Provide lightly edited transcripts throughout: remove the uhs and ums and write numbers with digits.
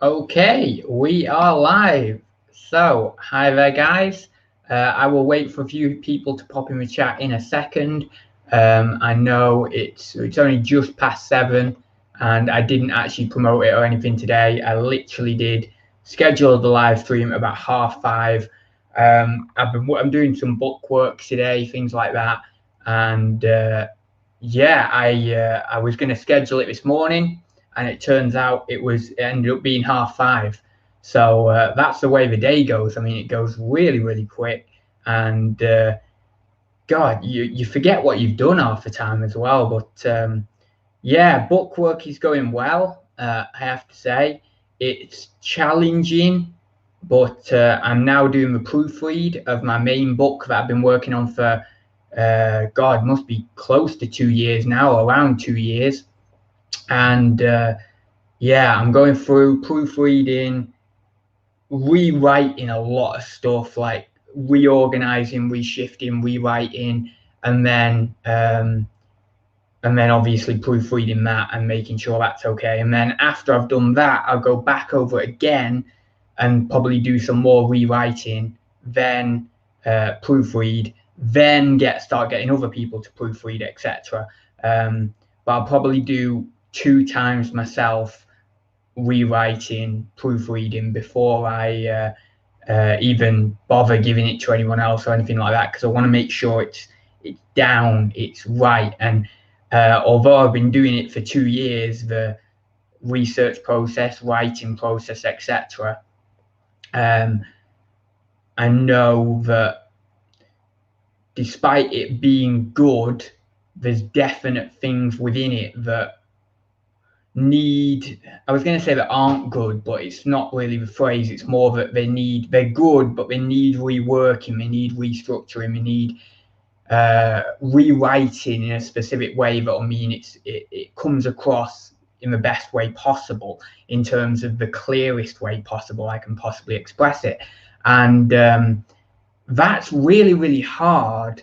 Okay, we are live. So, hi there, guys. I will wait for a few people to pop in the chat in a second. I know it's only just past 7, and I didn't actually promote it or anything today. I literally did schedule the live stream about 5:30. I'm doing some book work today, things like that, and yeah, I was going to schedule it this morning, and it turns out it ended up being 5:30. So that's the way the day goes. I mean, it goes really, really quick, and God, you forget what you've done half the time as well. But yeah, book work is going well. I have to say, it's challenging, but I'm now doing the proofread of my main book that I've been working on for God, must be close to 2 years now, around 2 years. And yeah, I'm going through proofreading, rewriting a lot of stuff, like reorganizing, reshifting, rewriting, and then obviously proofreading that and making sure that's okay. And then after I've done that, I'll go back over it again and probably do some more rewriting, then proofread, then start getting other people to proofread, etc. But I'll probably do 2 times myself rewriting, proofreading before I even bother giving it to anyone else or anything like that, because I want to make sure it's down, it's right. And although I've been doing it for 2 years, the research process, writing process, etc., I know that despite it being good, there's definite things within it that I was going to say that aren't good, but it's not really the phrase. It's more that they're good, but they need reworking, they need restructuring, they need rewriting in a specific way that'll mean it comes across in the best way possible, in terms of the clearest way possible I can possibly express it. And that's really, really hard.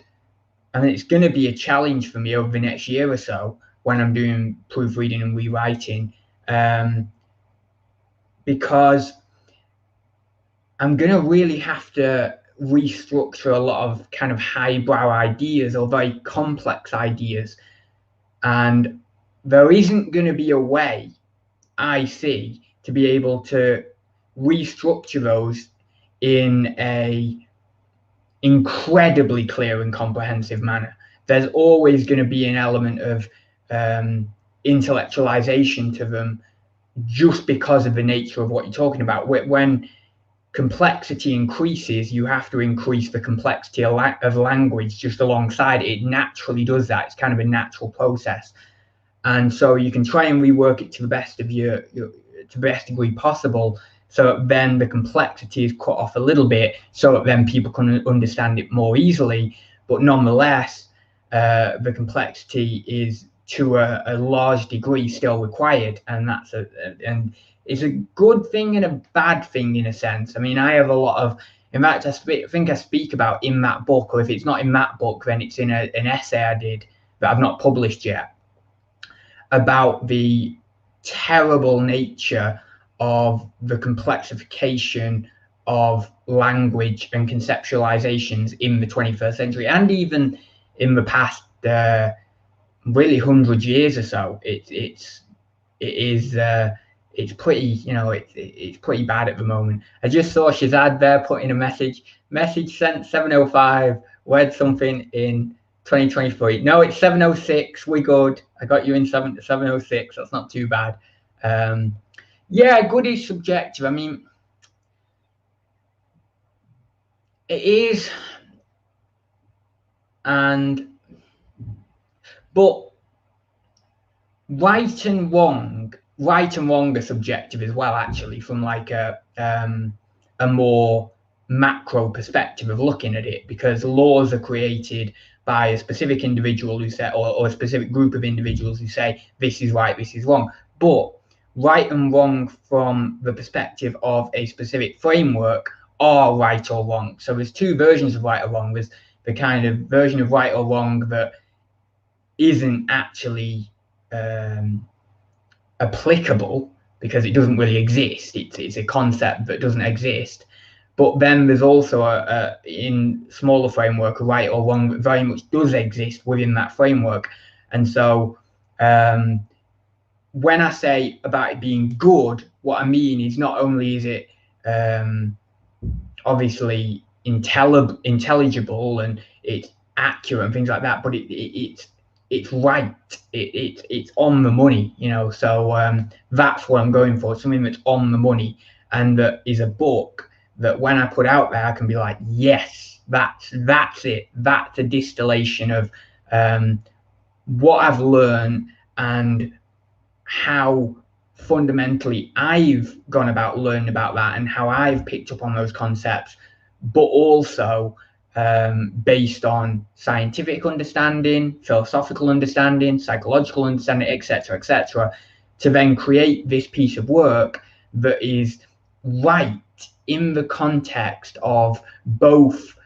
And it's going to be a challenge for me over the next year or so when I'm doing proofreading and rewriting, because I'm going to really have to restructure a lot of kind of highbrow ideas or very complex ideas. And there isn't going to be a way, I see, to be able to restructure those in a incredibly clear and comprehensive manner. There's always going to be an element of intellectualization to them, just because of the nature of what you're talking about. When complexity increases, you have to increase the complexity of language just alongside it. It naturally does that. It's kind of a natural process. And so you can try and rework it to the best of to the best degree possible, so that then the complexity is cut off a little bit, so that then people can understand it more easily. But nonetheless, the complexity is to a large degree still required, and it's a good thing and a bad thing in a sense. I mean, I have a lot of, in fact, I think I speak about in that book, or if it's not in that book, then it's in an essay I did that I've not published yet, about the terrible nature of the complexification of language and conceptualizations in the 21st century, and even in the past really 100 years or so. It's pretty, you know, it's pretty bad at the moment. I just saw Shazad there putting a message sent 7:05, read something in 2023. No, it's 7:06. We're good. I got you in 7:06. That's not too bad. Yeah, good is subjective. I mean, it is, but right and wrong are subjective as well, actually, from like a more macro perspective of looking at it, because laws are created by a specific individual who say, or a specific group of individuals who say this is right, this is wrong. But right and wrong from the perspective of a specific framework are right or wrong. So there's 2 versions of right or wrong. There's the kind of version of right or wrong that isn't actually applicable because it doesn't really exist. It's a concept that doesn't exist. But then there's also in smaller framework, a right or wrong, that very much does exist within that framework. And so when I say about it being good, what I mean is not only is it obviously intelligible and it's accurate and things like that, but it's right. It's on the money, you know. So that's what I'm going for, something that's on the money, and that is a book that when I put out there, I can be like, yes, that's it. That's a distillation of what I've learned and how fundamentally I've gone about learning about that and how I've picked up on those concepts, but also based on scientific understanding, philosophical understanding, psychological understanding, etc., to then create this piece of work that is right in the context of both,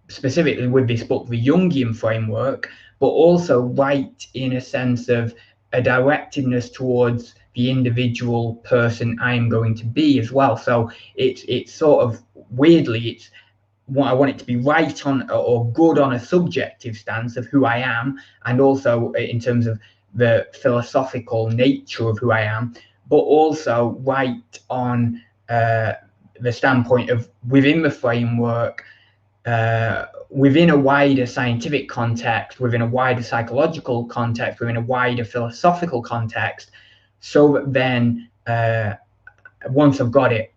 specifically with this book, the Jungian framework, but also right in a sense of a directedness towards the individual person I am going to be as well. So it's sort of weirdly, it's what I want it to be right on or good on a subjective stance of who I am, and also in terms of the philosophical nature of who I am, but also right on the standpoint of within the framework, within a wider scientific context, within a wider psychological context, within a wider philosophical context, so that then once I've got it,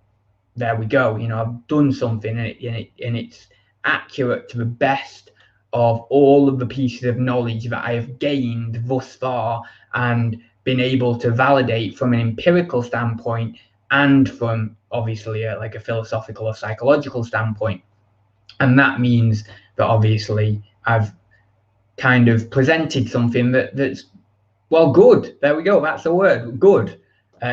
there we go, you know, I've done something and it's accurate to the best of all of the pieces of knowledge that I have gained thus far and been able to validate from an empirical standpoint and from obviously like a philosophical or psychological standpoint. And that means that obviously I've kind of presented something that's, well, good. There we go. That's the word, good,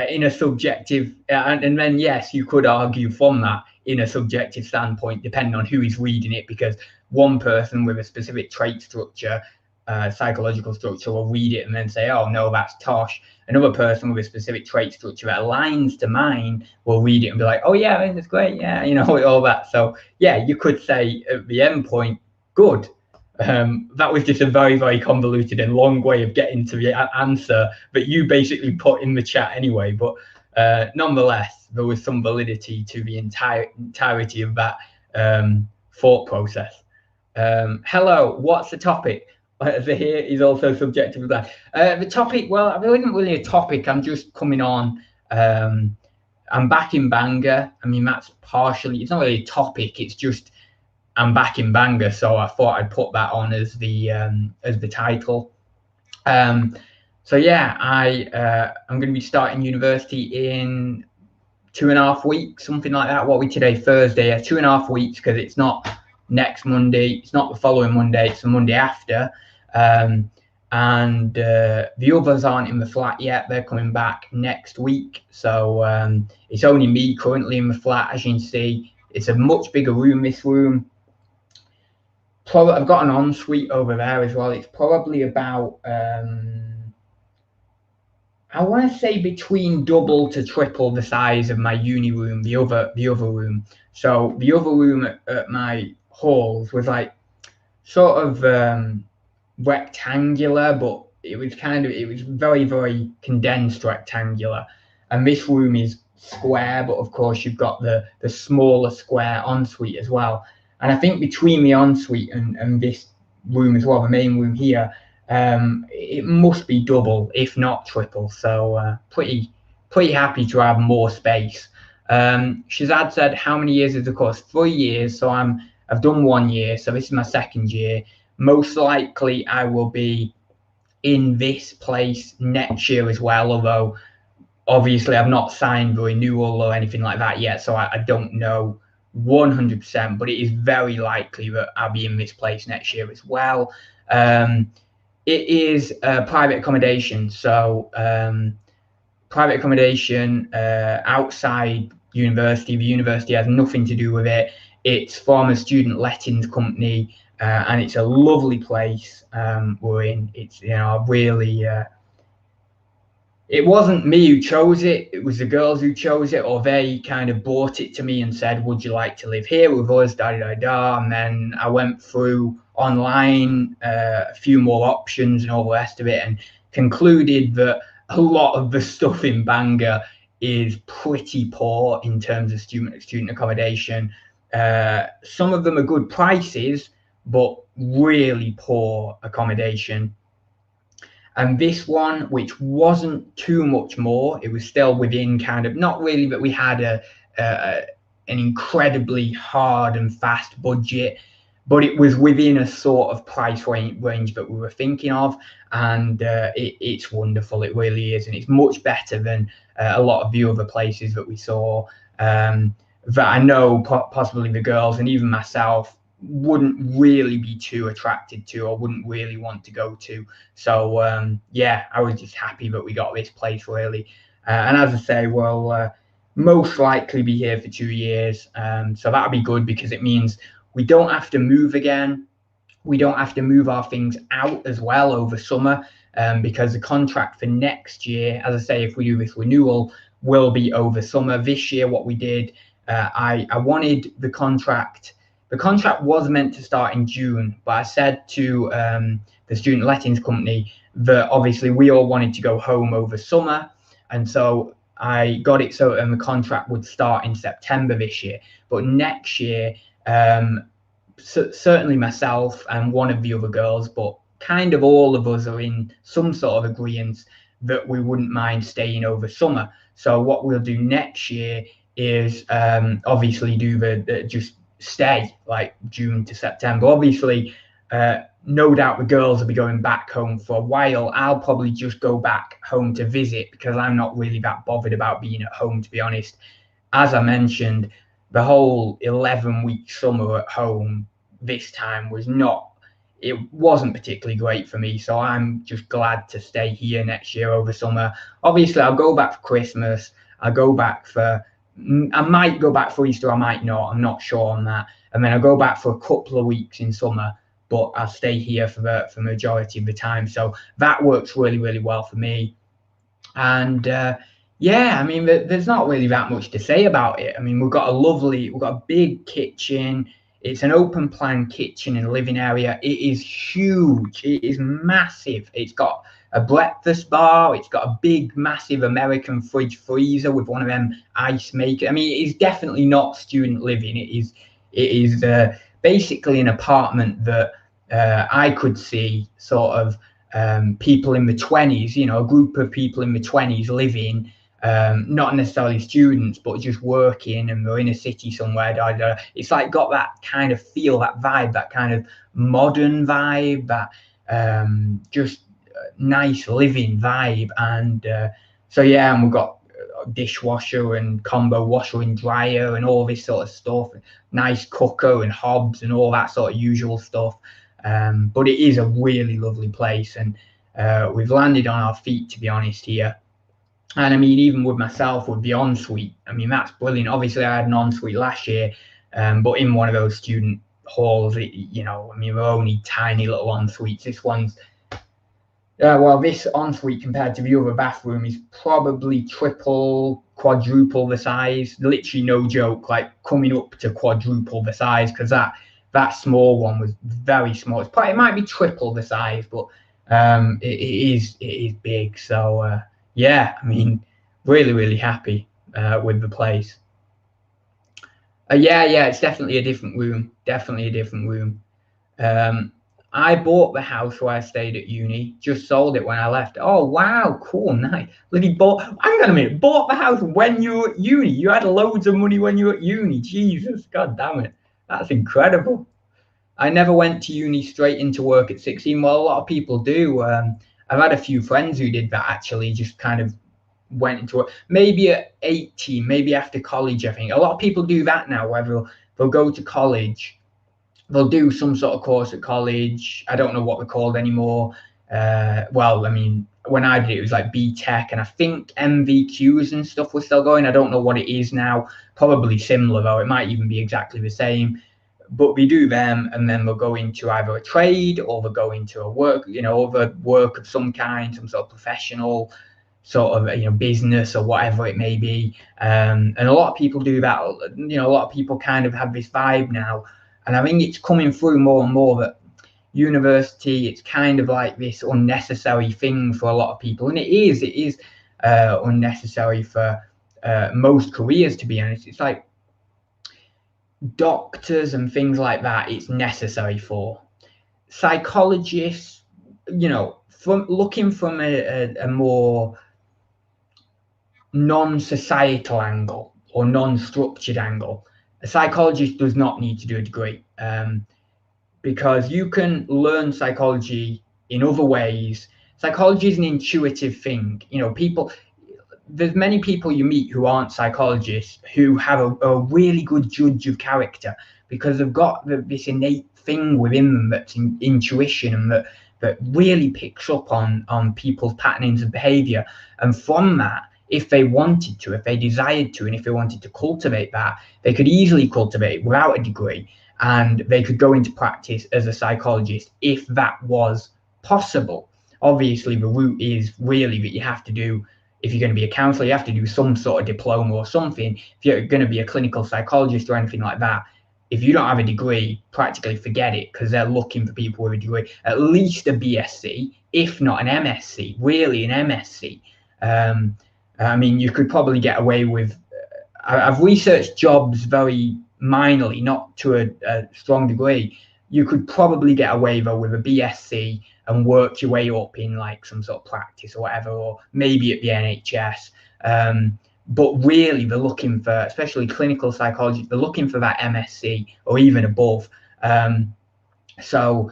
in a subjective. And then, yes, you could argue from that in a subjective standpoint, depending on who is reading it, because one person with a specific trait structure, psychological structure, will read it and then say, oh, no, that's tosh. Another person with a specific trait structure that aligns to mine will read it and be like, oh, yeah, that's great. Yeah, you know, all that. So, yeah, you could say at the end point, good. That was just a very, very convoluted and long way of getting to the answer that you basically put in the chat anyway. But nonetheless, there was some validity to the entirety of that thought process. Hello, what's the topic? The here is also subjective to that. The topic, well, there isn't really a topic. I'm just coming on. I'm back in Bangor. I mean, that's partially, it's not really a topic. It's just I'm back in Bangor, so I thought I'd put that on as the title. So yeah, I'm going to be starting university in 2.5 weeks, something like that. What are we today? Thursday. 2.5 weeks, because it's not next Monday, it's not the following Monday, it's the Monday after. And the others aren't in the flat yet. They're coming back next week. So it's only me currently in the flat, as you can see. It's a much bigger room, this room. Probably, I've got an ensuite over there as well. It's probably about, I want to say between double to triple the size of my uni room, the other room. So the other room at my halls was like sort of rectangular, but it was very, very condensed rectangular. And this room is square, but of course you've got the smaller square ensuite as well. And I think between the ensuite and this room as well, the main room here, it must be double, if not triple. So pretty happy to have more space. Shazad said, how many years is the course? 3 years. So I've done 1 year. So this is my 2nd year. Most likely I will be in this place next year as well, although obviously I've not signed the renewal or anything like that yet. So I don't know 100%, but it is very likely that I'll be in this place next year as well. It is private accommodation, so private accommodation outside university. The university has nothing to do with it. It's from a student lettings company, and it's a lovely place we're in. It's, you know, really it wasn't me who chose it. It was the girls who chose it, or they kind of brought it to me and said, would you like to live here with us, da da da. And then I went through online, a few more options and all the rest of it, and concluded that a lot of the stuff in Bangor is pretty poor in terms of student accommodation. Some of them are good prices, but really poor accommodation. And this one, which wasn't too much more, it was still within kind of, not really that we had an incredibly hard and fast budget, but it was within a sort of price range that we were thinking of. And it's wonderful, it really is. And it's much better than a lot of the other places that we saw, that I know possibly the girls and even myself wouldn't really be too attracted to, or wouldn't really want to go to. So yeah, I was just happy that we got this place, really. And as I say, we'll most likely be here for 2 years, so that'll be good, because it means we don't have to move again. We don't have to move our things out as well over summer, because the contract for next year, as I say, if we do this renewal, will be over summer. This year, what we did, I wanted the contract. The contract was meant to start in June, but I said to the student lettings company that obviously we all wanted to go home over summer. And so I got it so the contract would start in September this year. But next year, certainly myself and one of the other girls, but kind of all of us are in some sort of agreement that we wouldn't mind staying over summer. So what we'll do next year is obviously do the just stay like June to September. Obviously, no doubt the girls will be going back home for a while. I'll probably just go back home to visit, because I'm not really that bothered about being at home, to be honest. As I mentioned, the whole 11-week summer at home this time it wasn't particularly great for me. So I'm just glad to stay here next year over summer. Obviously, I'll go back for Christmas. I might go back for Easter, I might not, I'm not sure on that. And then I'll go back for a couple of weeks in summer, but I'll stay here for the majority of the time. So that works really, really well for me. And yeah, I mean, there's not really that much to say about it. I mean, we've got a big kitchen. It's an open plan kitchen and living area. It is huge. It is massive. It's got a breakfast bar. It's got a big, massive American fridge freezer with one of them ice makers. I mean, it is definitely not student living. It is basically an apartment that I could see sort of people in the 20s, you know, a group of people in the 20s living, not necessarily students, but just working, and they're in a city somewhere. It's like got that kind of feel, that vibe, that kind of modern vibe, that just nice living vibe. And so yeah, and we've got a dishwasher and combo washer and dryer and all this sort of stuff, nice cooker and hobs and all that sort of usual stuff. But it is a really lovely place, and we've landed on our feet, to be honest, here. And I mean, even with myself, with the ensuite, I mean, that's brilliant. Obviously, I had an ensuite last year, but in one of those student halls, you know, I mean, they're only tiny little ensuites. This one's, well, this ensuite compared to the other bathroom is probably triple, quadruple the size. Literally, no joke, like coming up to quadruple the size, because that small one was very small. It might be triple the size, but it is big. So yeah, I mean, really, really happy with the place. Yeah, it's definitely a different room. Definitely a different room. I bought the house where I stayed at uni, just sold it when I left. Oh, wow, cool, nice. Hang on a minute, bought the house when you were at uni. You had loads of money when you were at uni. Jesus, God damn it. That's incredible. I never went to uni straight into work at 16. Well, a lot of people do. I've had a few friends who did that, actually, just kind of went into it. Maybe at 18, maybe after college, I think. A lot of people do that now, where they'll go to college. They'll do some sort of course at college. I don't know what they're called anymore. Well, I mean, when I did it, it was like B.Tech, and I think MVQs and stuff were still going. I don't know what it is now. Probably similar, though. It might even be exactly the same. But we do them, and then they'll go into either a trade, or they'll go into a work, you know, other work of some kind, some sort of professional sort of business or whatever it may be, and a lot of people do that. A lot of people kind of have this vibe now, and I think it's coming through more and more that university, it's kind of like this unnecessary thing for a lot of people, and it is unnecessary for most careers, to be honest. It's like doctors and things like that, it's necessary for. Psychologists, from looking from a more non-societal angle or non-structured angle, a psychologist does not need to do a degree, because you can learn psychology in other ways. Psychology is an intuitive thing. There's many people you meet who aren't psychologists who have a really good judge of character, because they've got this innate thing within them that's intuition, and that really picks up on people's patterns of behavior. And from that, if they wanted to, if they desired to, and if they wanted to cultivate that, they could easily cultivate it without a degree, and they could go into practice as a psychologist if that was possible. Obviously, the route is really that you have to do, if you're going to be a counsellor, you have to do some sort of diploma or something. If you're going to be a clinical psychologist or anything like that, if you don't have a degree, practically forget it, because they're looking for people with a degree, at least a BSc, if not an MSc, really an MSc. I mean, you could probably get away with, I've researched jobs very minorly, not to a strong degree. You could probably get away though with a BSc and work your way up in like some sort of practice or whatever, or maybe at the NHS. But really, they're looking for, especially clinical psychology, they're looking for that MSc or even above. So,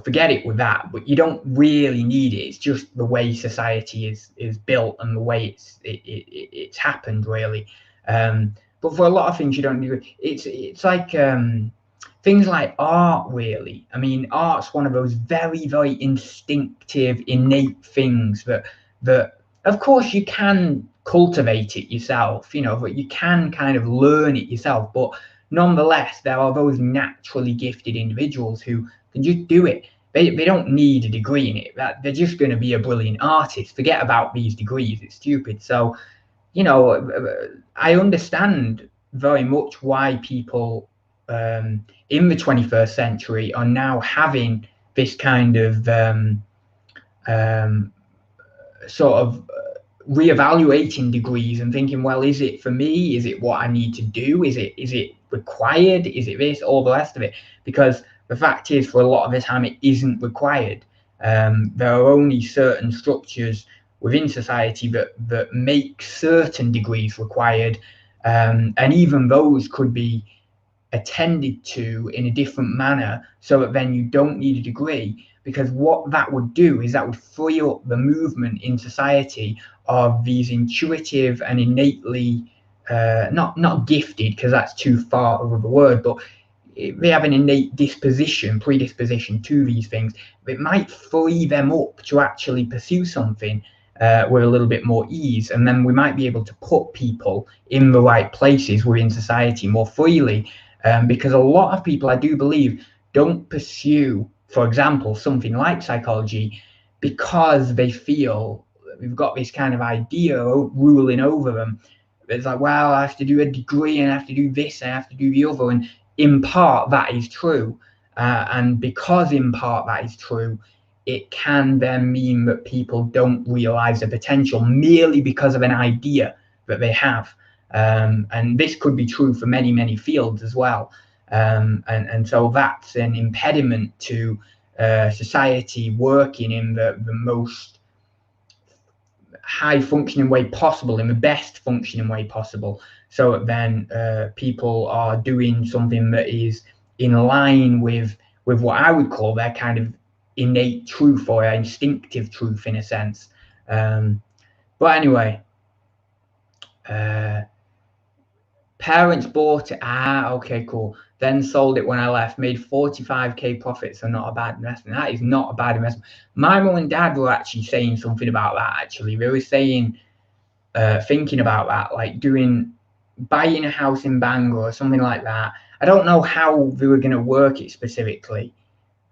forget it with that. But you don't really need it. It's just the way society is built and the way it's happened, really. But for a lot of things, you don't need it. It's like things like art, really. I mean, art's one of those very, very instinctive, innate things that of course you can cultivate it yourself, but you can kind of learn it yourself. But nonetheless, there are those naturally gifted individuals who can just do it. They don't need a degree in it. That they're just going to be a brilliant artist. Forget about these degrees. It's stupid. So, I understand very much why people in the 21st century are now having this kind of sort of reevaluating degrees and thinking, well, is it for me? Is it what I need to do? Is it required? Is it this? All the rest of it? Because the fact is, for a lot of the time, it isn't required. There are only certain structures within society that make certain degrees required, and even those could be attended to in a different manner, so that then you don't need a degree. Because what that would do is that would free up the movement in society of these intuitive and innately not gifted, because that's too far of a word, but they have an innate predisposition to these things. It might free them up to actually pursue something with a little bit more ease, and then we might be able to put people in the right places within society more freely, because a lot of people, I do believe, don't pursue, for example, something like psychology because they feel we've got this kind of idea ruling over them. It's like, well, I have to do a degree and I have to do this and I have to do the other. And in part, that is true. And because in part that is true, it can then mean that people don't realize the potential merely because of an idea that they have. And this could be true for many, many fields as well. And so that's an impediment to society working in the most high functioning way possible, in the best functioning way possible, so that then people are doing something that is in line with what I would call their kind of innate truth or instinctive truth, in a sense. But anyway, parents bought it. Okay, cool. Then sold it when I left, made 45k profit, so not a bad investment. That is not a bad investment. My mum and dad were actually saying something about that, actually. They were saying, thinking about that, like buying a house in Bangor or something like that. I don't know how they were going to work it specifically.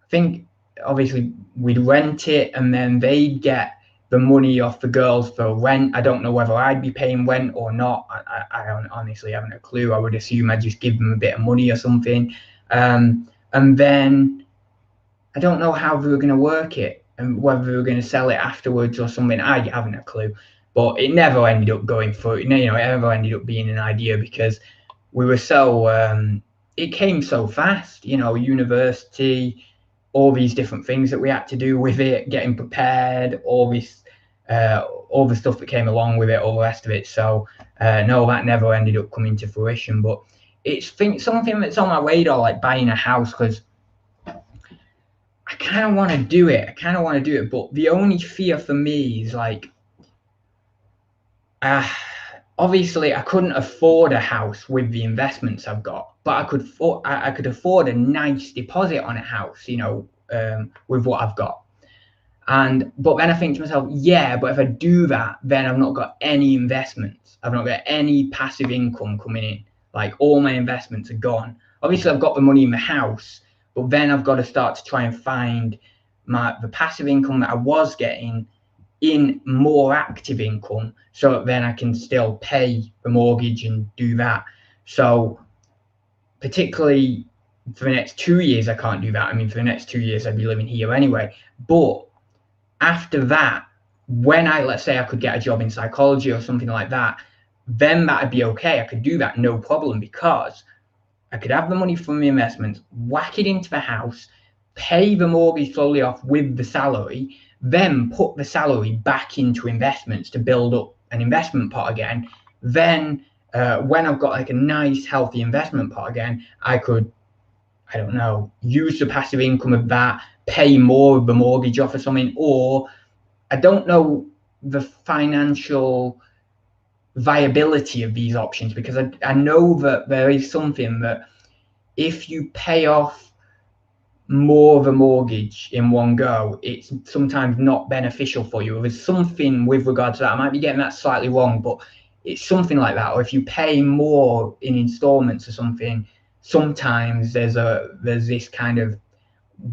I think, obviously, we'd rent it and then they'd get the money off the girls for rent. I don't know whether I'd be paying rent or not. I honestly haven't a clue. I would assume I'd just give them a bit of money or something. And then I don't know how we were going to work it and whether we were going to sell it afterwards or something. I haven't a clue. But it never ended up going through. It never ended up being an idea because we were so, it came so fast, university, all these different things that we had to do with it, getting prepared, all the stuff that came along with it, all the rest of it. So no, that never ended up coming to fruition. But it's something that's on my radar, like buying a house, because I kind of want to do it. But the only fear for me is like, obviously I couldn't afford a house with the investments I've got, but I could afford a nice deposit on a house, with what I've got. But then I think to myself, yeah, but if I do that, then I've not got any investments. I've not got any passive income coming in. Like all my investments are gone. Obviously I've got the money in the house, but then I've got to start to try and find the passive income that I was getting in more active income, so that then I can still pay the mortgage and do that. So particularly for the next 2 years, I can't do that. I mean, for the next 2 years, I'd be living here anyway. But after that, when let's say I could get a job in psychology or something like that, then that'd be okay. I could do that, no problem, because I could have the money from the investments, whack it into the house, pay the mortgage slowly off with the salary, then put the salary back into investments to build up an investment pot again. Then when I've got like a nice healthy investment pot again, I could, I don't know, use the passive income of that, pay more of the mortgage off or something. Or I don't know the financial viability of these options, because I know that there is something that if you pay off more of a mortgage in one go, it's sometimes not beneficial for you. There's something with regard to that. I might be getting that slightly wrong, but it's something like that. Or if you pay more in installments or something, sometimes there's this kind of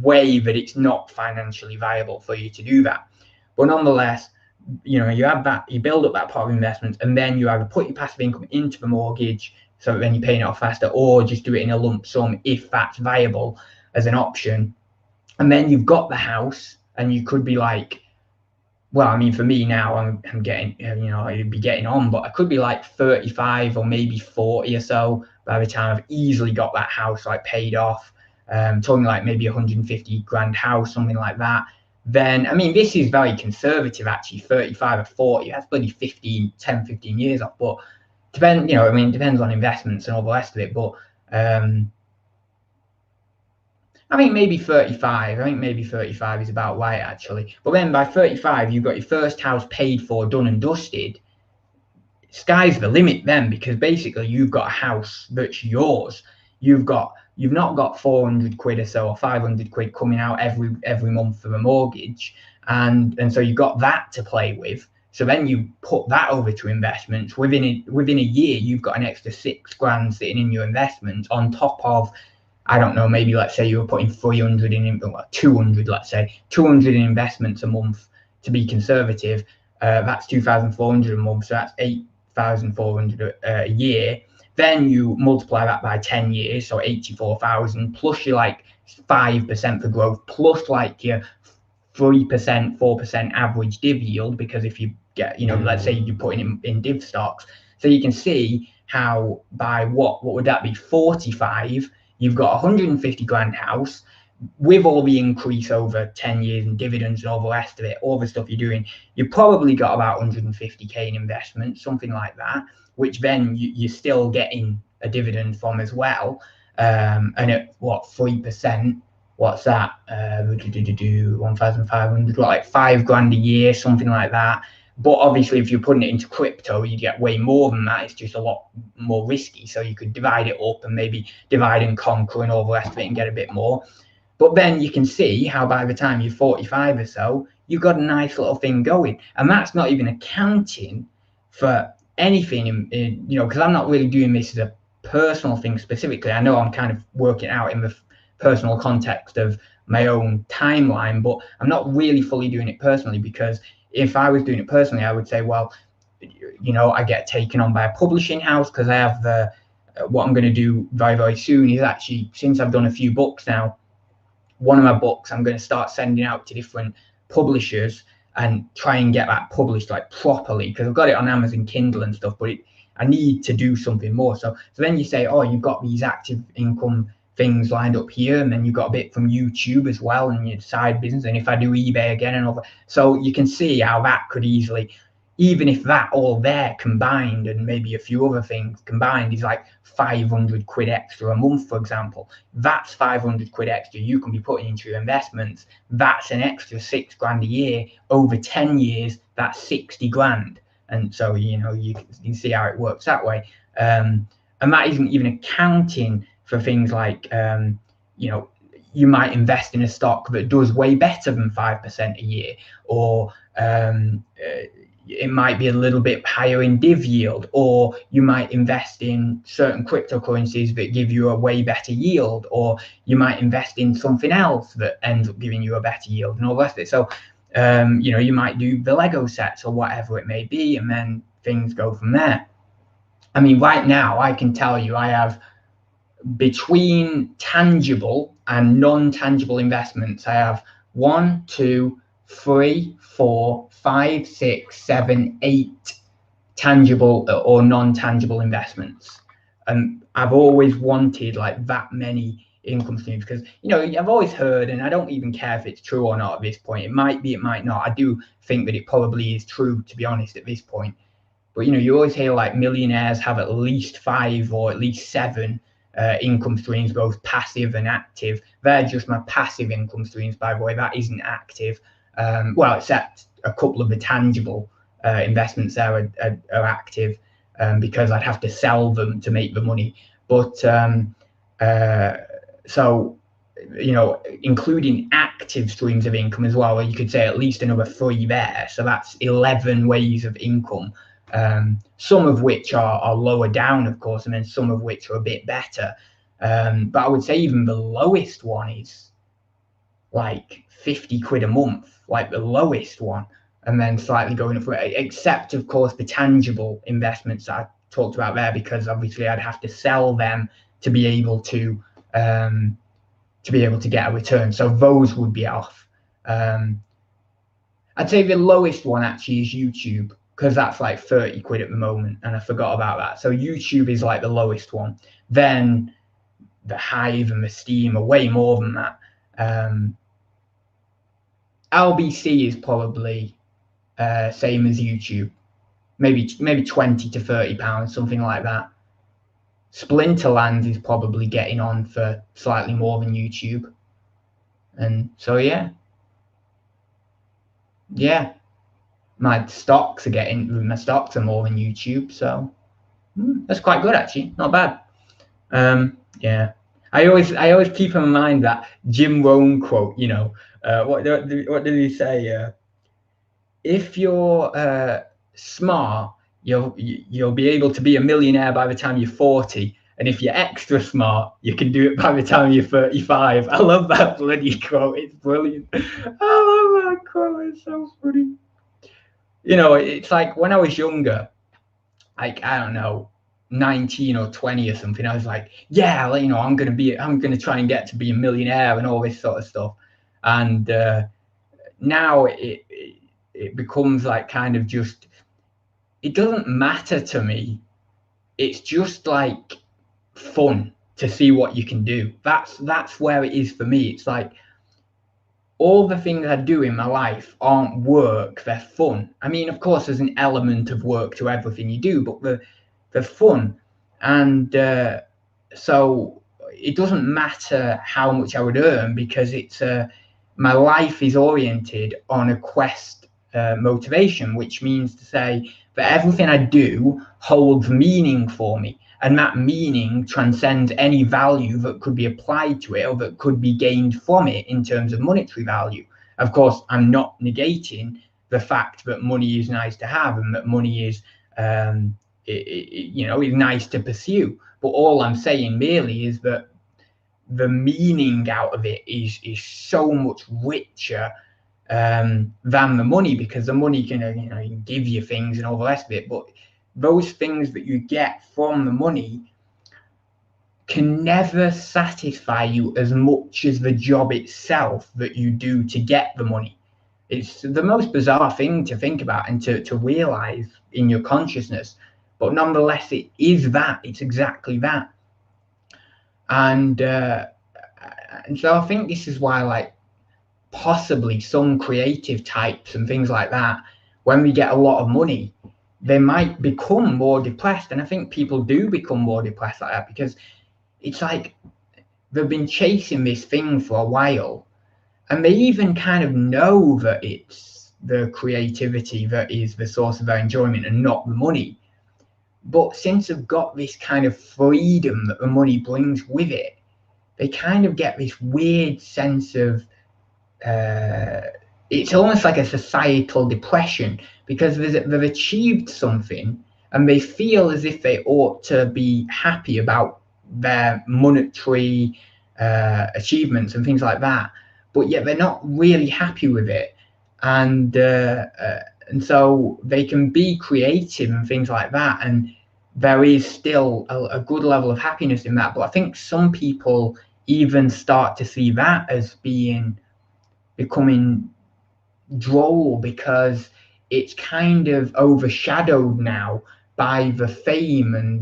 way that it's not financially viable for you to do that. But nonetheless, you have that, you build up that pot of investments, and then you either put your passive income into the mortgage so that then you're paying it off faster, or just do it in a lump sum if that's viable as an option. And then you've got the house, and you could be like, well, I mean, for me now, I'm getting, I'd be getting on, but I could be like 35 or maybe 40 or so by the time I've easily got that house like paid off. Talking like maybe 150 grand house, something like that. Then, I mean, this is very conservative actually, 35 or 40, that's bloody 15 years off. But depends on investments and all the rest of it. But I think maybe 35. I think maybe 35 is about right, actually. But then by 35, you've got your first house paid for, done and dusted. Sky's the limit then, because basically you've got a house that's yours. You've not got 400 quid or so, or 500 quid coming out every month for the mortgage. And so you've got that to play with. So then you put that over to investments. Within a year, you've got an extra 6 grand sitting in your investments on top of, I don't know, maybe let's say you were putting 300 in, 200, let's say 200 in investments a month to be conservative. That's 2,400 a month, so that's 8,400 a year. Then you multiply that by 10 years, so 84,000, plus your like 5% for growth, plus like your 3%, 4% average div yield, because if you get, let's say you're putting in div stocks. So you can see how by what would that be, 45, you've got 150 grand house with all the increase over 10 years and dividends and all the rest of it, all the stuff you're doing, you've probably got about 150k in investment, something like that, which then you're still getting a dividend from as well. And at what, 3%, what's that? 1,500, like 5 grand a year, something like that. But obviously, if you're putting it into crypto, you get way more than that. It's just a lot more risky. So you could divide it up and maybe divide and conquer and all the rest of it and get a bit more. But then you can see how by the time you're 45 or so, you've got a nice little thing going. And that's not even accounting for anything, because I'm not really doing this as a personal thing specifically. I know I'm kind of working out in the personal context of my own timeline, but I'm not really fully doing it personally, because if I was doing it personally, I would say, well, you know, I get taken on by a publishing house because I have the what I'm going to do very, very soon is actually, since I've done a few books now, one of my books I'm going to start sending out to different publishers and try and get that published like properly, because I've got it on Amazon Kindle and stuff, but I need to do something more. So then you say, oh, you've got these active income things lined up here, and then you've got a bit from YouTube as well, and your side business. And if I do eBay again and all that, so you can see how that could easily, even if that all there combined and maybe a few other things combined is like 500 quid extra a month, for example, that's 500 quid extra you can be putting into your investments. That's an extra 6 grand a year. Over 10 years, that's 60 grand. And so, you know, you can see how it works that way. And that isn't even accounting for things like, you know, you might invest in a stock that does way better than 5% a year, or it might be a little bit higher in div yield, or you might invest in certain cryptocurrencies that give you a way better yield, or you might invest in something else that ends up giving you a better yield and all the rest of it. So, you know, you might do the Lego sets or whatever it may be, and then things go from there. I mean, right now, I can tell you I have, between tangible and non-tangible investments, I have 1, 2, 3, 4, 5, 6, 7, 8 tangible or non-tangible investments. And I've always wanted like that many income streams, because, you know, I've always heard, and I don't even care if it's true or not at this point. It might be, it might not. I do think that it probably is true, to be honest, at this point. But, you know, you always hear like millionaires have at least 5 or at least 7 income streams, both passive and active. They're just my passive income streams, by the way. That isn't active. Well, except a couple of the tangible investments there are active, because I'd have to sell them to make the money. But so, you know, including active streams of income as well, you could say at least another 3 there. So that's 11 ways of income. Some of which are lower down, of course, and then some of which are a bit better. But I would say even the lowest one is like 50 quid a month, like the lowest one, and then slightly going up, except of course the tangible investments that I talked about there, because obviously I'd have to sell them to be able to get a return. So those would be off. I'd say the lowest one actually is YouTube, because that's like 30 quid at the moment, and I forgot about that. So YouTube is like the lowest one. Then the Hive and the Steam are way more than that. LBC is probably same as YouTube, maybe 20 to 30 pounds, something like that. Splinterlands is probably getting on for slightly more than YouTube. And so yeah, my stocks are more than YouTube, so that's quite good actually, not bad. Yeah, I always keep in mind that Jim Rohn quote. You know, what did he say? If you're smart, you'll be able to be a millionaire by the time you're 40, and if you're extra smart, you can do it by the time you're 35. I love that bloody quote. It's brilliant. I love that quote. It's so funny. You know, it's like when I was younger, like, I don't know, 19 or 20 or something, I was like, yeah, you know, I'm gonna try and get to be a millionaire and all this sort of stuff. And now it becomes like kind of just, it doesn't matter to me. It's just like fun to see what you can do. That's where it is for me. It's like all the things I do in my life aren't work, they're fun. I mean, of course, there's an element of work to everything you do, but they're fun. And so it doesn't matter how much I would earn, because it's my life is oriented on a quest motivation, which means to say that everything I do holds meaning for me. And that meaning transcends any value that could be applied to it or that could be gained from it in terms of monetary value. Of course, I'm not negating the fact that money is nice to have and that money is, you know, is nice to pursue. But all I'm saying merely is that the meaning out of it is so much richer than the money, because the money can, you know, give you things and all the rest of it, but those things that you get from the money can never satisfy you as much as the job itself that you do to get the money. It's the most bizarre thing to think about and to realize in your consciousness, but nonetheless, it is that. It's exactly that. And so I think this is why, like, possibly some creative types and things like that, when we get a lot of money, they might become more depressed. And I think people do become more depressed like that, because it's like they've been chasing this thing for a while, and they even kind of know that it's the creativity that is the source of their enjoyment and not the money. But since they've got this kind of freedom that the money brings with it, they kind of get this weird sense of, it's almost like a societal depression, because they've achieved something and they feel as if they ought to be happy about their monetary achievements and things like that, but yet they're not really happy with it, and so they can be creative and things like that, and there is still a good level of happiness in that. But I think some people even start to see that as becoming droll, because it's kind of overshadowed now by the fame and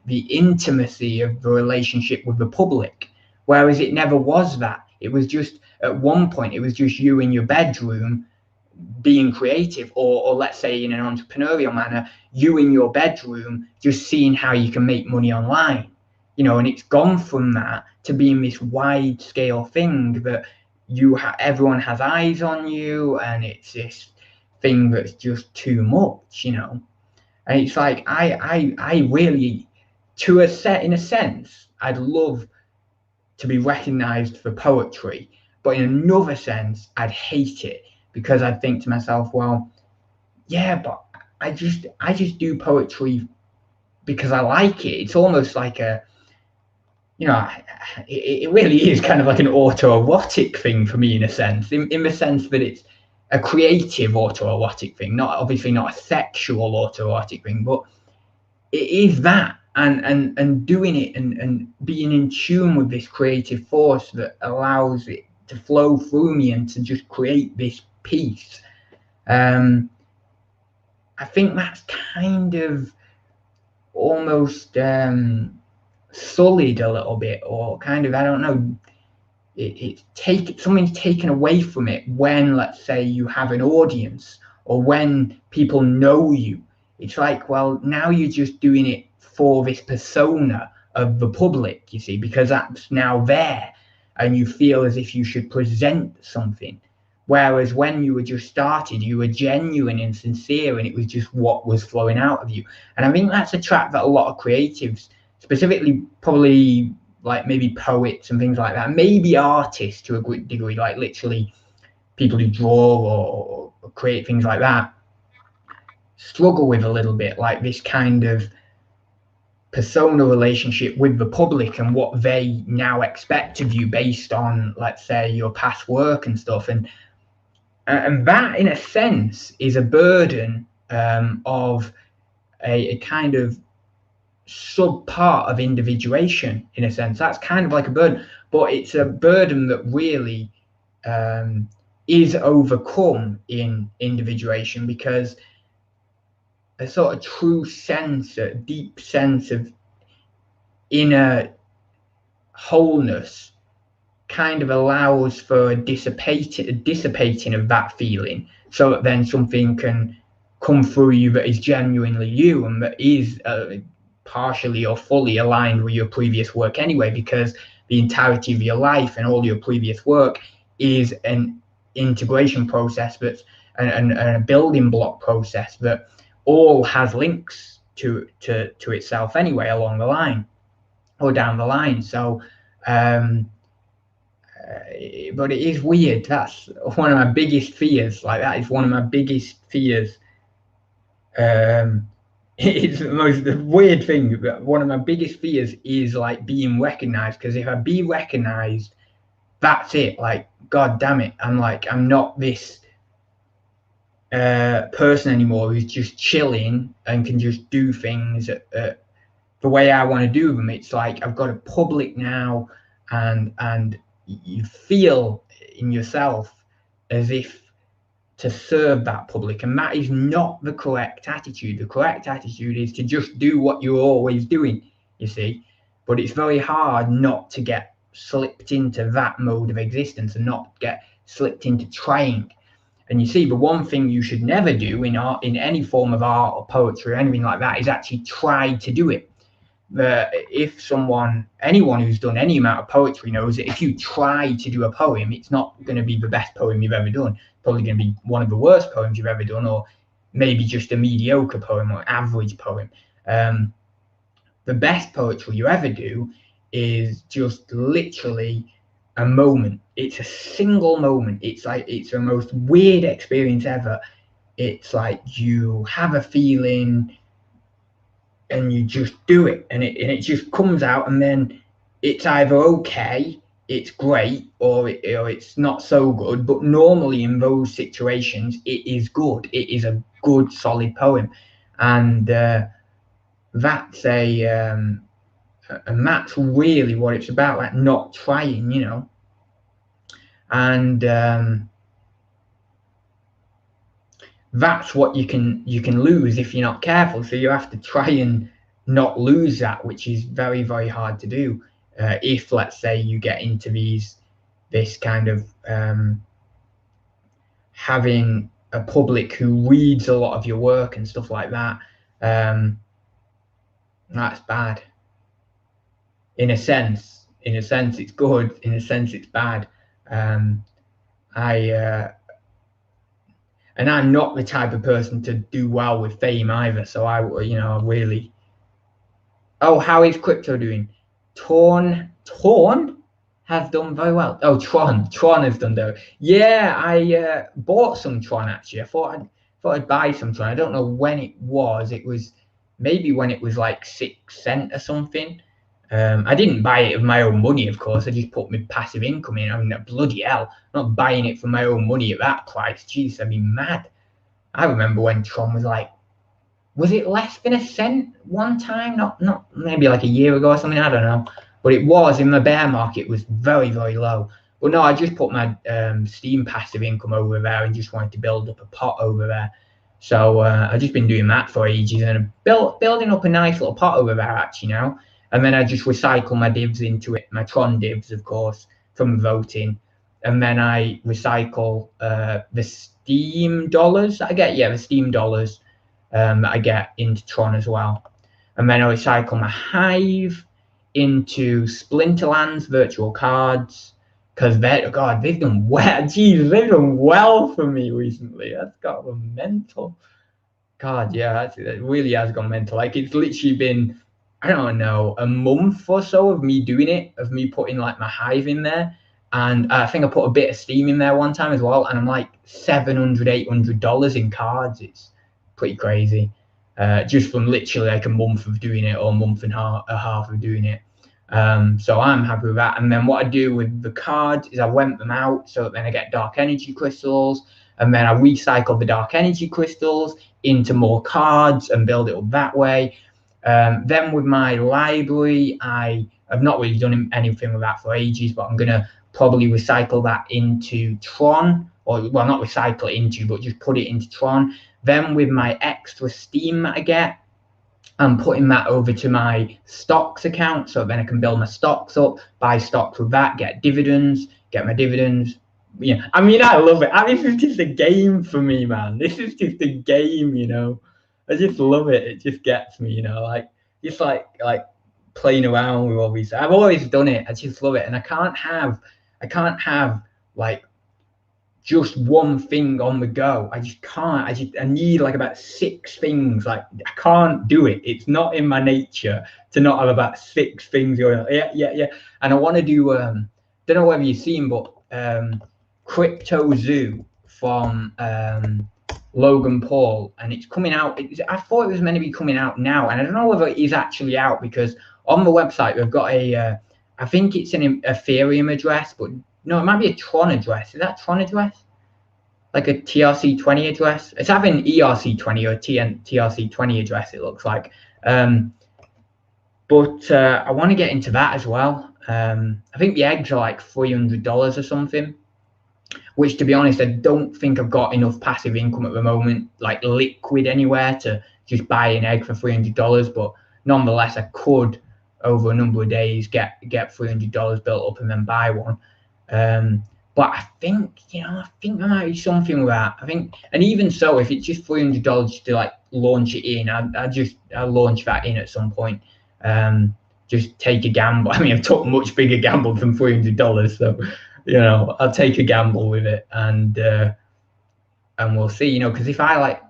the intimacy of the relationship with the public, whereas it never was that. It was just, at one point, it was just you in your bedroom being creative, or let's say in an entrepreneurial manner, you in your bedroom just seeing how you can make money online, you know. And it's gone from that to being this wide scale thing that everyone has eyes on you, and it's this thing that's just too much, you know. And it's like, I really, in a sense, I'd love to be recognized for poetry, but in another sense, I'd hate it, because I'd think to myself, well, yeah, but I just do poetry because I like it. It's almost like a, you know, it really is kind of like an autoerotic thing for me, in a sense, in the sense that it's a creative autoerotic thing, obviously not a sexual autoerotic thing, but it is that. And doing it and being in tune with this creative force that allows it to flow through me and to just create this piece. I think that's kind of almost sullied a little bit, or kind of, I don't know, something's taken away from it when, let's say, you have an audience, or when people know you. It's like, well, now you're just doing it for this persona of the public, you see, because that's now there, and you feel as if you should present something. Whereas when you were just started, you were genuine and sincere, and it was just what was flowing out of you. And I think that's a trap that a lot of creatives, specifically probably like maybe poets and things like that, maybe artists to a good degree, like literally people who draw or create things like that, struggle with a little bit, like this kind of persona relationship with the public and what they now expect of you based on, let's say, your past work and stuff. And that, in a sense, is a burden of a kind of sub part of individuation, in a sense. That's kind of like a burden, but it's a burden that really is overcome in individuation, because a sort of true sense, a deep sense of inner wholeness kind of allows for a dissipating of that feeling, so that then something can come through you that is genuinely you, and that is partially or fully aligned with your previous work anyway, because the entirety of your life and all your previous work is an integration process that's and a building block process that all has links to itself anyway, along the line or down the line. So but it is weird. That's one of my biggest fears. Like, that is one of my biggest fears. It's the weird thing, but one of my biggest fears is like being recognized, because if I be recognized, that's it. Like, God damn it, I'm not this person anymore who's just chilling and can just do things the way I want to do them. It's like I've got a public now, and you feel in yourself as if to serve that public, and that is not the correct attitude. The correct attitude is to just do what you're always doing, you see. But it's very hard not to get slipped into that mode of existence and not get slipped into trying. And you see, the one thing you should never do in art, in any form of art or poetry or anything like that, is actually try to do it. If anyone who's done any amount of poetry knows that if you try to do a poem, it's not going to be the best poem you've ever done. It's probably going to be one of the worst poems you've ever done, or maybe just a mediocre poem or average poem. The best poetry you ever do is just literally a moment. It's a single moment. It's like, it's the most weird experience ever. It's like you have a feeling and you just do it, and it just comes out, and then it's either okay, it's great, or it's not so good. But normally in those situations, it is good. It is a good, solid poem, and that's and that's really what it's about, like not trying, you know. And that's what you can lose if you're not careful. So you have to try and not lose that, which is very, very hard to do. If, let's say, you get into this kind of having a public who reads a lot of your work and stuff like that, that's bad. In a sense, it's good. In a sense, it's bad. And I'm not the type of person to do well with fame either. So I really. Oh, how is crypto doing? Torn has done very well. Oh, Tron has done though. Yeah, I bought some Tron actually. I thought I'd buy some Tron. I don't know when it was. It was maybe when it was like 6 cents or something. I didn't buy it with my own money, of course. I just put my passive income in. I mean, bloody hell, I'm not buying it for my own money at that price. Jeez, I'd be mad. I remember when Tron was like, was it less than 1 cent one time? Not maybe like a year ago or something. I don't know. But it was in the bear market. It was very, very low. But no, I just put my Steam passive income over there and just wanted to build up a pot over there. So I've just been doing that for ages, and building up a nice little pot over there actually now. And then I just recycle my divs into it, my Tron divs, of course, from voting. And then I recycle the Steam dollars that I get. Yeah, the Steam dollars that I get into Tron as well. And then I recycle my Hive into Splinterlands virtual cards, because they've done well. Geez, they've done well for me recently. That's got a mental. God, yeah, it really has gone mental. Like, it's literally been, I don't know, a month or so of me doing it, of me putting like my Hive in there. And I think I put a bit of Steam in there one time as well. And I'm like $700, $800 in cards. It's pretty crazy. Just from literally like a month of doing it, or a month and a half of doing it. So I'm happy with that. And then what I do with the cards is I went them out, so then I get dark energy crystals, and then I recycle the dark energy crystals into more cards and build it up that way. Then with my library, I have not really done anything with that for ages, but I'm gonna probably recycle that into Tron, or well, not recycle it into, but just put it into Tron. Then with my extra Steam that I get, I'm putting that over to my stocks account, so then I can build my stocks up, buy stocks with that, get my dividends. Yeah, I mean, I love it. This is just a game for me, man. This is just a game, you know. I just love it. It just gets me, you know, like just like playing around with all these. I've always done it. I just love it, and I can't have like just one thing on the go. I just can't. I need like about 6 things. Like, I can't do it. It's not in my nature to not have about 6 things going on. Yeah. And I want to do don't know whether you've seen, but Crypto Zoo from Logan Paul, and it's coming out. I thought it was meant to be coming out now, and I don't know whether it is actually out, because on the website we've got a I think it's an Ethereum address, but no, it might be a Tron address. Is that Tron address? Like a TRC20 address? It's having ERC20 or TRC20 address, it looks like. But I want to get into that as well. I think the eggs are like $300 or something, which, to be honest, I don't think I've got enough passive income at the moment, like liquid anywhere, to just buy an egg for $300. But nonetheless, I could, over a number of days, get $300 built up and then buy one. But I think, I think there might be something with that. I think, and even so, if it's just $300 to like launch it in, I'll launch that in at some point. Just take a gamble. I mean, I've took much bigger gamble than $300, so I'll take a gamble with it, and we'll see. Because if I like,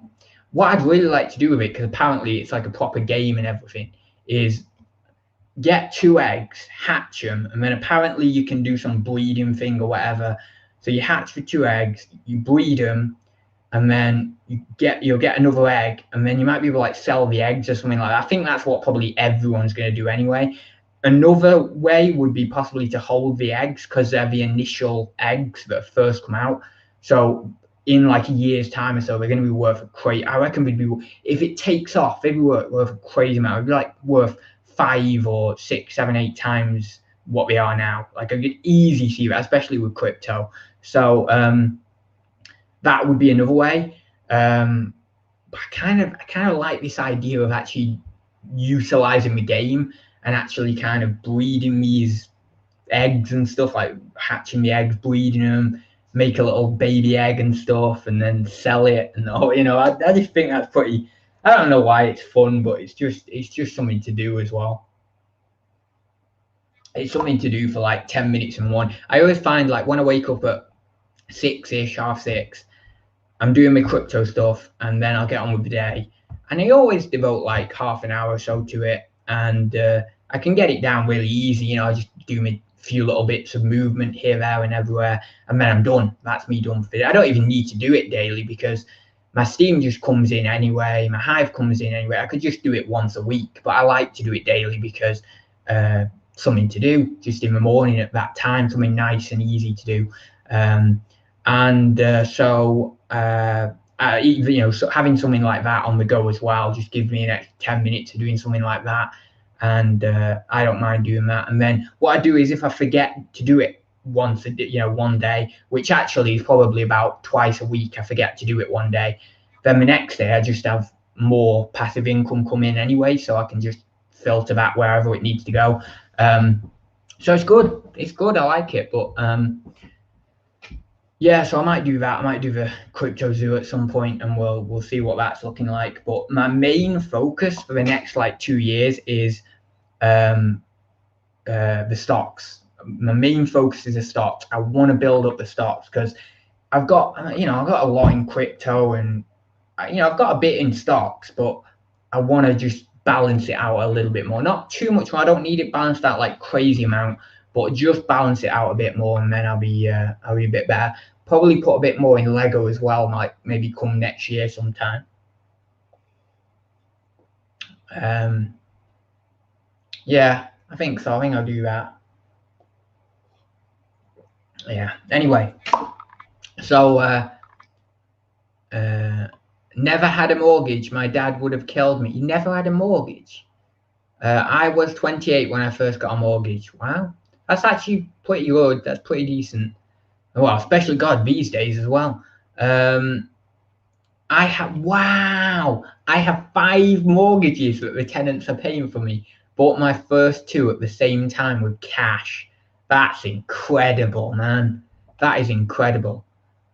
what I'd really like to do with it, because apparently it's like a proper game and everything, is get 2 eggs, hatch them, and then apparently you can do some breeding thing or whatever. So you hatch the 2 eggs, you breed them, and then you'll get another egg, and then you might be able to like sell the eggs or something like that. I think that's what probably everyone's going to do anyway. Another way would be possibly to hold the eggs, because they're the initial eggs that first come out. So in like a year's time or so, they're going to be worth a crazy. I reckon if it takes off, they'd be worth a crazy amount. It'd be like worth 5 or 6, 7, 8 times what they are now. Like, I could easily see that, especially with crypto. So that would be another way. But I kind of like this idea of actually utilizing the game and actually kind of breeding these eggs and stuff, like hatching the eggs, breeding them, make a little baby egg and stuff, and then sell it. And I just think that's pretty. I don't know why it's fun, but it's just something to do as well. It's something to do for like 10 minutes in one. I always find, like, when I wake up at 6-ish, 6:30, I'm doing my crypto stuff, and then I'll get on with the day. And I always devote like half an hour or so to it, and I can get it down really easy. I just do my few little bits of movement here, there, and everywhere, and then I'm done. That's me done for the day. I don't even need to do it daily, because my Steam just comes in anyway, my Hive comes in anyway. I could just do it once a week, but I like to do it daily because something to do just in the morning at that time, something nice and easy to do. So having something like that on the go as well just gives me an extra 10 minutes of doing something like that, and I don't mind doing that. And then what I do is, if I forget to do it once one day, which actually is probably about twice a week, I forget to do it one day, then the next day I just have more passive income come in anyway, so I can just filter that wherever it needs to go. So it's good, I like it. But yeah, so I might do that. I might do the crypto zoo at some point, and we'll see what that's looking like. But my main focus for the next like 2 years is the stocks. My main focus is the stocks. I want to build up the stocks, because I've got a lot in crypto, and I've got a bit in stocks, but I want to just balance it out a little bit more. Not too much more. I don't need it balanced out like crazy amount, but just balance it out a bit more, and then I'll be a bit better. Probably put a bit more in Lego as well, like maybe come next year sometime. Yeah, I think so. I think I'll do that. Yeah. Anyway, so never had a mortgage. My dad would have killed me. You never had a mortgage? I was 28 when I first got a mortgage. Wow, that's actually pretty good. That's pretty decent. Well, especially these days as well. I have 5 mortgages that the tenants are paying for me. Bought my first 2 at the same time with cash. That's incredible, man. That is incredible.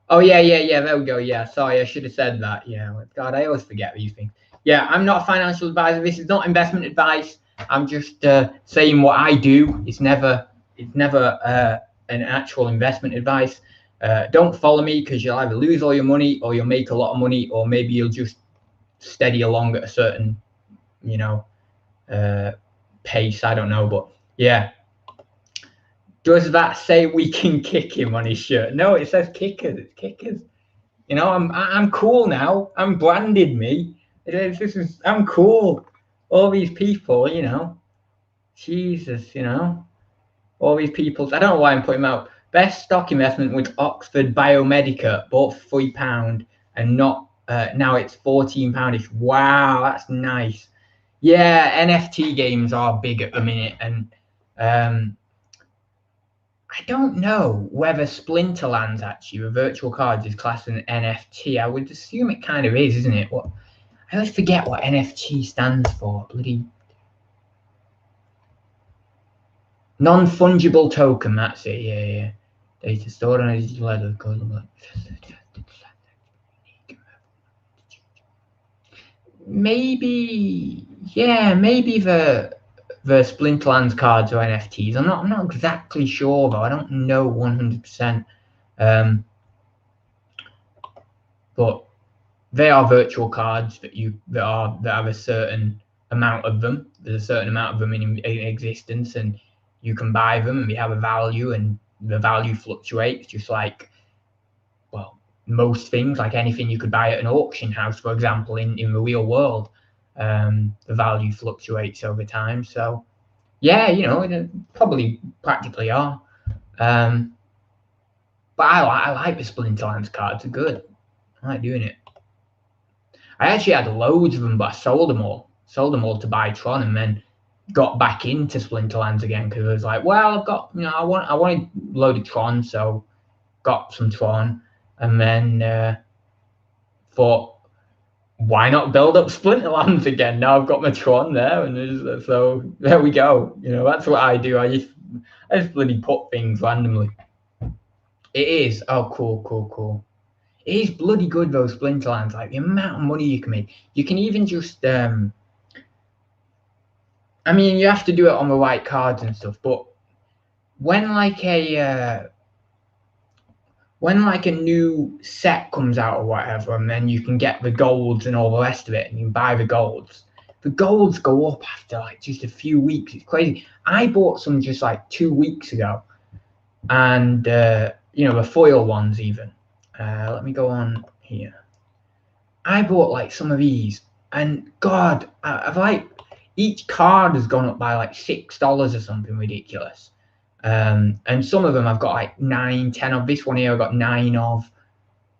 Oh, yeah, there we go. Yeah, sorry, I should have said that. Yeah, God, I always forget these things. Yeah, I'm not a financial advisor. This is not investment advice. I'm just saying what I do. It's never an actual investment advice. Don't follow me, because you'll either lose all your money, or you'll make a lot of money, or maybe you'll just steady along at a certain, pace. I don't know, but yeah. Does that say we can kick him on his shirt? No, it says kickers. It's kickers. I'm cool now. I'm branded me. I'm cool. All these people, Jesus, all these people. I don't know why I'm putting them out. Best stock investment was Oxford Biomedica, bought for £3 and not now it's £14-ish. Wow, that's nice. Yeah, NFT games are big at the minute, and I don't know whether Splinterlands actually, with virtual cards, is classed as an NFT. I would assume it kind of is, isn't it? What, I always forget what NFT stands for. Bloody non-fungible token. That's it. Yeah. Data stored on a digital ledger. Maybe, yeah, maybe the Splinterlands cards are NFTs. I'm not exactly sure though. I don't know 100%. But they are virtual cards that have a certain amount of them. There's a certain amount of them in existence, and you can buy them, and they have a value, and the value fluctuates, just like, well, most things, like anything you could buy at an auction house, for example, in the real world. The value fluctuates over time. So yeah, you know, it probably practically are. But I like the Splinterlands cards. They're good. I like doing it. I actually had loads of them, but I sold them all to buy Tron, and then got back into Splinterlands again because I was like, well, I've got, you know, I wanted a load of Tron, so got some Tron, and then thought, why not build up Splinterlands again? Now I've got my Tron there, and so there we go. You know, that's what I do. I just bloody put things randomly. It is. Oh, cool. It is bloody good, those Splinterlands. Like, the amount of money you can make. You can even just I mean, you have to do it on the right cards and stuff, but when like a new set comes out or whatever, and then you can get the golds and all the rest of it, and you can buy the golds go up after like just a few weeks. It's crazy. I bought some just like 2 weeks ago, and you know, the foil ones even. Let me go on here. I bought like some of these, and God, I've like, each card has gone up by like $6 or something ridiculous. And some of them I've got like 9, 10 of. This one here I've got 9 of.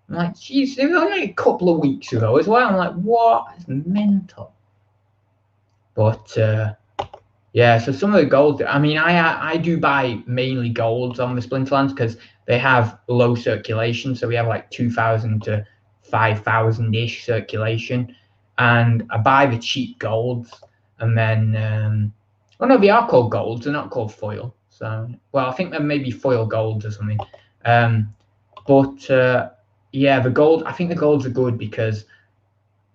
I'm like, geez, they were only a couple of weeks ago as well. I'm like, what? It's mental. But yeah, so some of the gold, I mean, I do buy mainly golds on the Splinterlands because they have low circulation. So we have like 2,000 to 5,000-ish circulation, and I buy the cheap golds, and then oh no, they are called golds, they're not called foil. So, well, I think they're maybe foil golds or something. But yeah, the gold, I think the golds are good because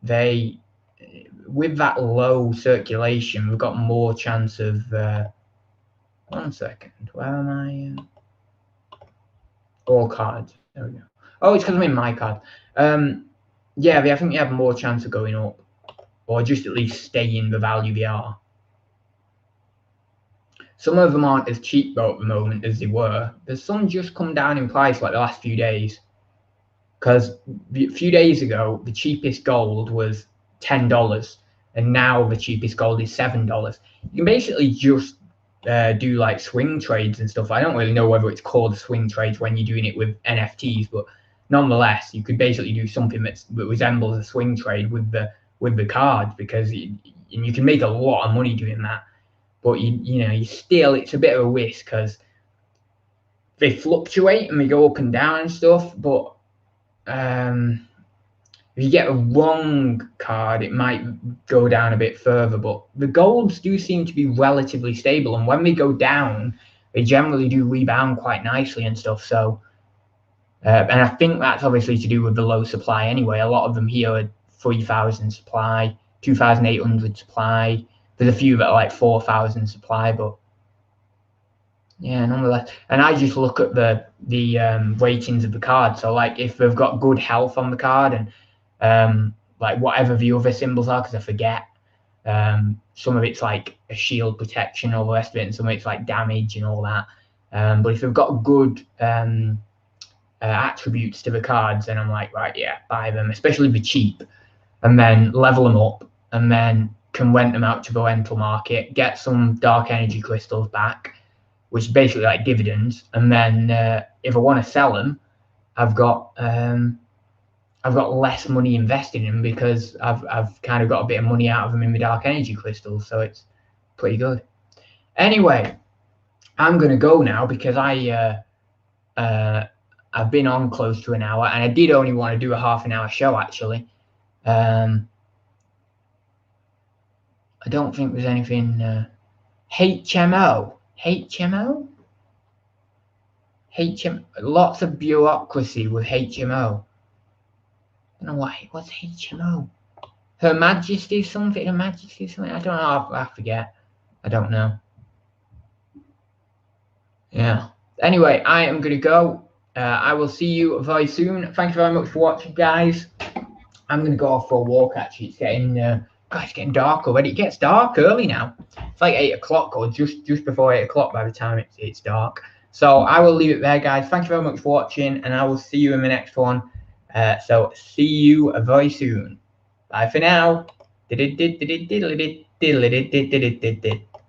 they, with that low circulation, we've got more chance of 1 second, where am I? All cards, there we go. Oh, it's because I'm in my card. Yeah, I think they have more chance of going up, or just at least staying the value they are. Some of them aren't as cheap though at the moment as they were. There's some just come down in price like the last few days, because a few days ago the cheapest gold was $10, and now the cheapest gold is $7. You can basically just do like swing trades and stuff. I don't really know whether it's called swing trades when you're doing it with NFTs, but nonetheless, you could basically do something that resembles a swing trade with the cards, because you can make a lot of money doing that. But you know, still, it's a bit of a risk because they fluctuate and they go up and down and stuff. But if you get a wrong card, it might go down a bit further. But the golds do seem to be relatively stable, and when they go down, they generally do rebound quite nicely and stuff. So, and I think that's obviously to do with the low supply anyway. A lot of them here are 3,000 supply, 2,800 supply. There's a few that are like 4,000 supply, but yeah, nonetheless. And I just look at the ratings of the card. So like if they've got good health on the card, and like whatever the other symbols are, because I forget. Some of it's like a shield protection, all the rest of it, and some of it's like damage and all that. But if they've got good attributes to the cards, then I'm like, right, yeah, buy them, especially the cheap, and then level them up, and then can rent them out to the rental market, get some dark energy crystals back, which is basically like dividends. And then if I want to sell them, I've got less money invested in them because I've kind of got a bit of money out of them in my dark energy crystals, so it's pretty good. Anyway, I'm gonna go now because I've been on close to an hour, and I did only want to do a half-an-hour show actually. I don't think there's anything. HMO, lots of bureaucracy with HMO. I don't know what's HMO. Her Majesty something. Her Majesty something. I don't know. I forget. I don't know. Yeah. Anyway, I am gonna go. I will see you very soon. Thank you very much for watching, guys. I'm gonna go off for a walk. Actually, it's getting it's getting dark already. It gets dark early now. It's like 8 o'clock or just before 8 o'clock by the time it's dark. So I will leave it there, guys. Thank you very much for watching, and I will see you in the next one. So see you very soon. Bye for now.